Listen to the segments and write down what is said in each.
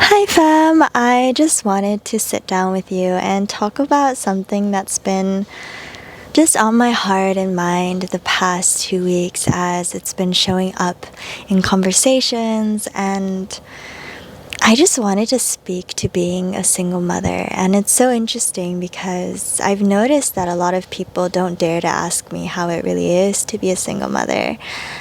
Hi, fam. I just wanted to sit down with you and talk about something that's been just on my heart and mind the past 2 weeks as it's been showing up in conversations. And I just wanted to speak to being a single mother. And it's so interesting because I've noticed that a lot of people don't dare to ask me how it really is to be a single mother,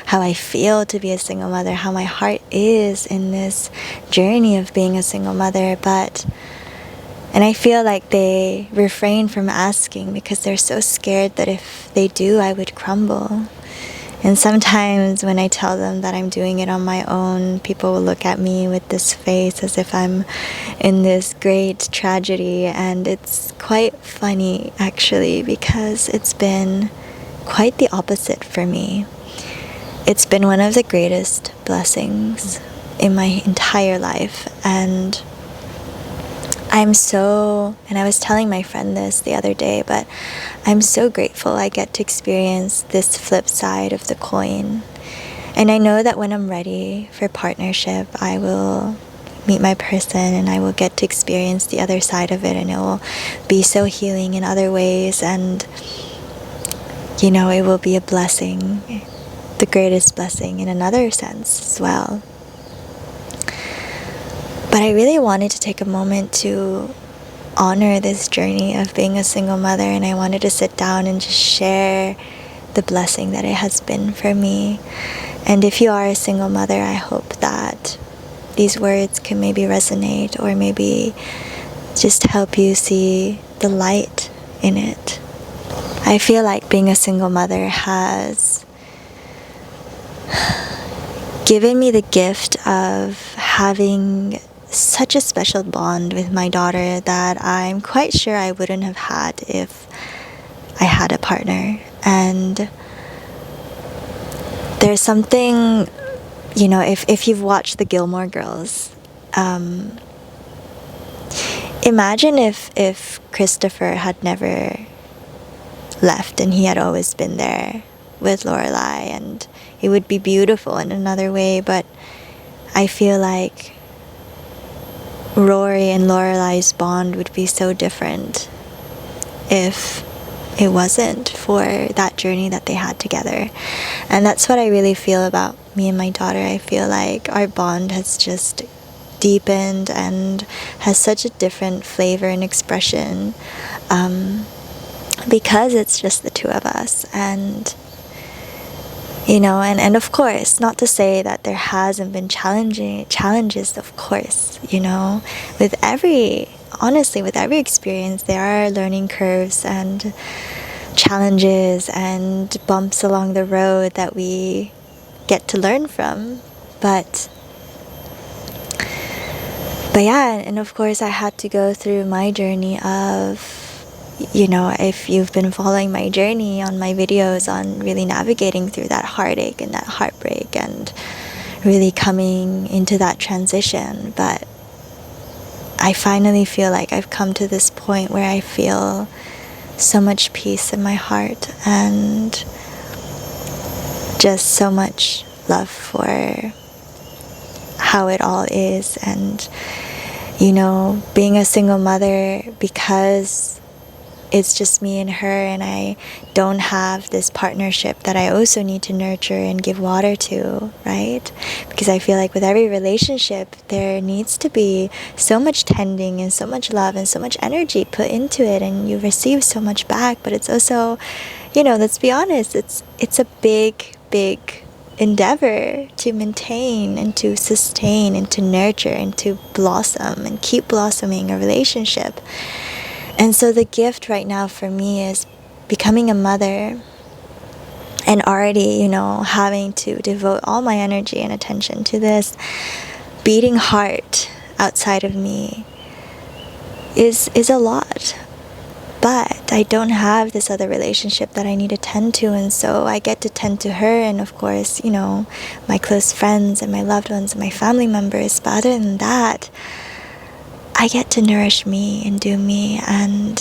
how I feel to be a single mother, how my heart is in this journey of being a single mother. And I feel like they refrain from asking because they're so scared that if they do, I would crumble. And sometimes when I tell them that I'm doing it on my own, people will look at me with this face as if I'm in this great tragedy. And it's quite funny, actually, because it's been quite the opposite for me. It's been one of the greatest blessings in my entire life. And I was telling my friend this the other day, but I'm so grateful I get to experience this flip side of the coin. And I know that when I'm ready for partnership, I will meet my person and I will get to experience the other side of it, and it will be so healing in other ways. And, it will be a blessing, the greatest blessing in another sense as well. But I really wanted to take a moment to honor this journey of being a single mother, and I wanted to sit down and just share the blessing that it has been for me. And if you are a single mother, I hope that these words can maybe resonate or maybe just help you see the light in it. I feel like being a single mother has given me the gift of having such a special bond with my daughter that I'm quite sure I wouldn't have had if I had a partner. And there's something, if you've watched the Gilmore Girls, imagine if Christopher had never left and he had always been there with Lorelai, and it would be beautiful in another way. But I feel like Rory and Lorelai's bond would be so different if it wasn't for that journey that they had together. And that's what I really feel about me and my daughter. I feel like our bond has just deepened and has such a different flavor and expression because it's just the two of us. And and of course, not to say that there hasn't been challenges, of course, with every experience, there are learning curves and challenges and bumps along the road that we get to learn from. But yeah, and of course I had to go through my journey of, if you've been following my journey on my videos on really navigating through that heartache and that heartbreak and really coming into that transition. But I finally feel like I've come to this point where I feel so much peace in my heart and just so much love for how it all is. And being a single mother, because it's just me and her, and I don't have this partnership that I also need to nurture and give water to, right? Because I feel like with every relationship, there needs to be so much tending and so much love and so much energy put into it, and you receive so much back. But it's also, let's be honest, it's a big endeavor to maintain and to sustain and to nurture and to blossom and keep blossoming a relationship. And so the gift right now for me is becoming a mother and already, having to devote all my energy and attention to this beating heart outside of me is a lot. But I don't have this other relationship that I need to tend to, and so I get to tend to her and, of course, my close friends and my loved ones and my family members. But other than that, I get to nourish me and do me and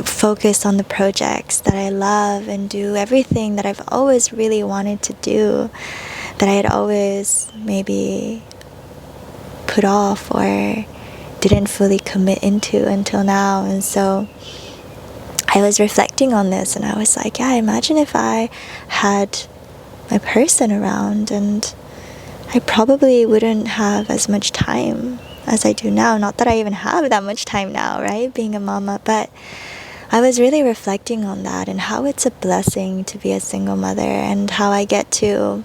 focus on the projects that I love and do everything that I've always really wanted to do, that I had always maybe put off or didn't fully commit into until now. And so I was reflecting on this, and I was like, yeah, imagine if I had my person around, and I probably wouldn't have as much time as I do now. Not that I even have that much time now, right, being a mama, but I was really reflecting on that and how it's a blessing to be a single mother, and how I get to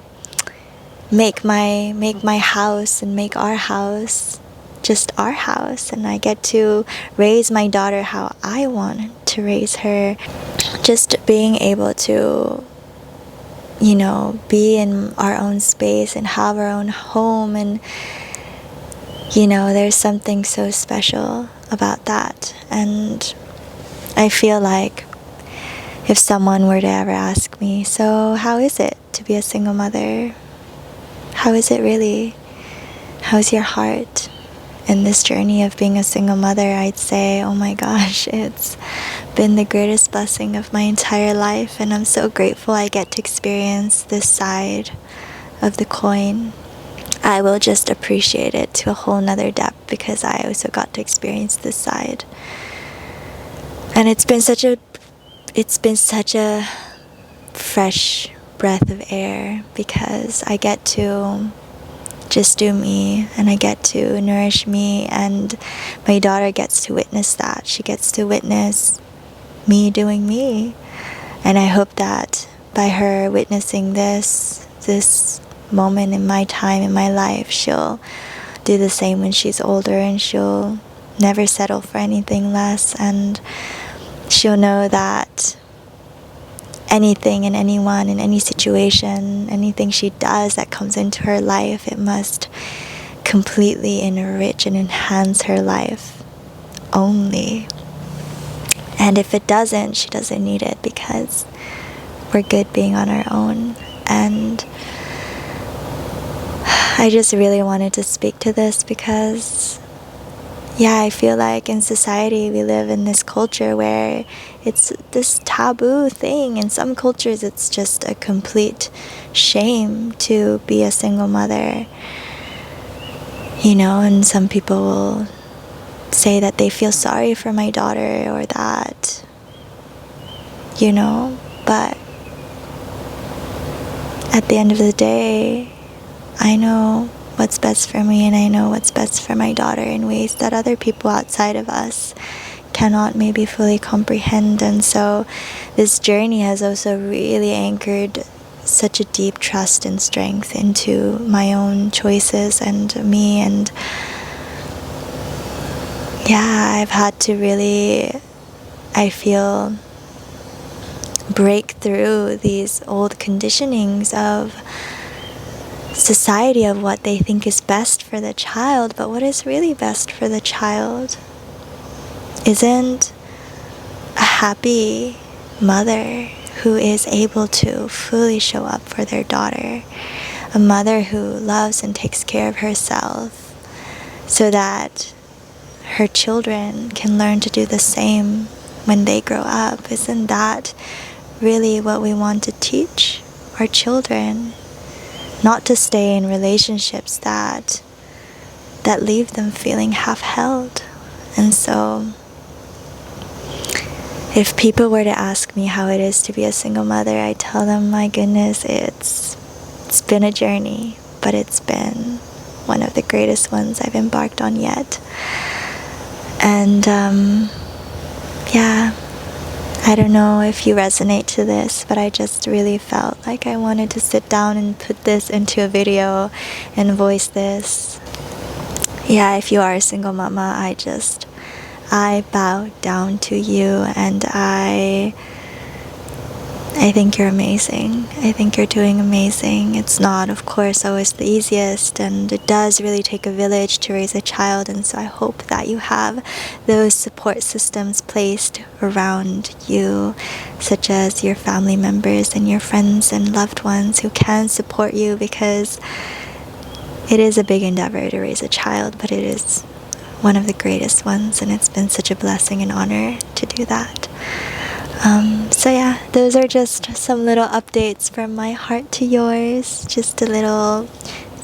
make my house and make our house just our house, and I get to raise my daughter how I want to raise her. Just being able to, you know, be in our own space and have our own home, and you know, there's something so special about that. And I feel like if someone were to ever ask me, so how is it to be a single mother? How is it really? How's your heart in this journey of being a single mother? I'd say, oh my gosh, it's been the greatest blessing of my entire life, and I'm so grateful I get to experience this side of the coin. I will just appreciate it to a whole nother depth because I also got to experience this side. And it's been such a fresh breath of air, because I get to just do me, and I get to nourish me, and my daughter gets to witness that. She gets to witness me doing me. And I hope that by her witnessing this moment in my time, in my life, she'll do the same when she's older, and she'll never settle for anything less, and she'll know that anything and anyone in any situation, anything she does that comes into her life, it must completely enrich and enhance her life only. And if it doesn't, she doesn't need it, because we're good being on our own. And I just really wanted to speak to this because, yeah, I feel like in society we live in this culture where it's this taboo thing. In some cultures it's just a complete shame to be a single mother, you know, and some people will say that they feel sorry for my daughter or that, you know, but at the end of the day, I know what's best for me, and I know what's best for my daughter in ways that other people outside of us cannot maybe fully comprehend. And so this journey has also really anchored such a deep trust and strength into my own choices and me. And yeah, I've had to really, I feel, break through these old conditionings of society, of what they think is best for the child. But what is really best for the child isn't a happy mother who is able to fully show up for their daughter, a mother who loves and takes care of herself so that her children can learn to do the same when they grow up. Isn't that really what we want to teach our children? Not to stay in relationships that leave them feeling half-held. And so if people were to ask me how it is to be a single mother, I tell them, my goodness, it's been a journey, but it's been one of the greatest ones I've embarked on yet. And yeah, I don't know if you resonate to this, but I just really felt like I wanted to sit down and put this into a video and voice this. Yeah, if you are a single mama, I bow down to you, and I think you're amazing. I think you're doing amazing. It's not, of course, always the easiest, and it does really take a village to raise a child, and so I hope that you have those support systems placed around you, such as your family members and your friends and loved ones who can support you, because it is a big endeavor to raise a child, but it is one of the greatest ones, and it's been such a blessing and honor to do that. So yeah, those are just some little updates from my heart to yours, just a little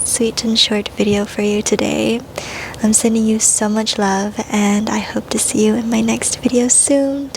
sweet and short video for you today. I'm sending you so much love, and I hope to see you in my next video soon.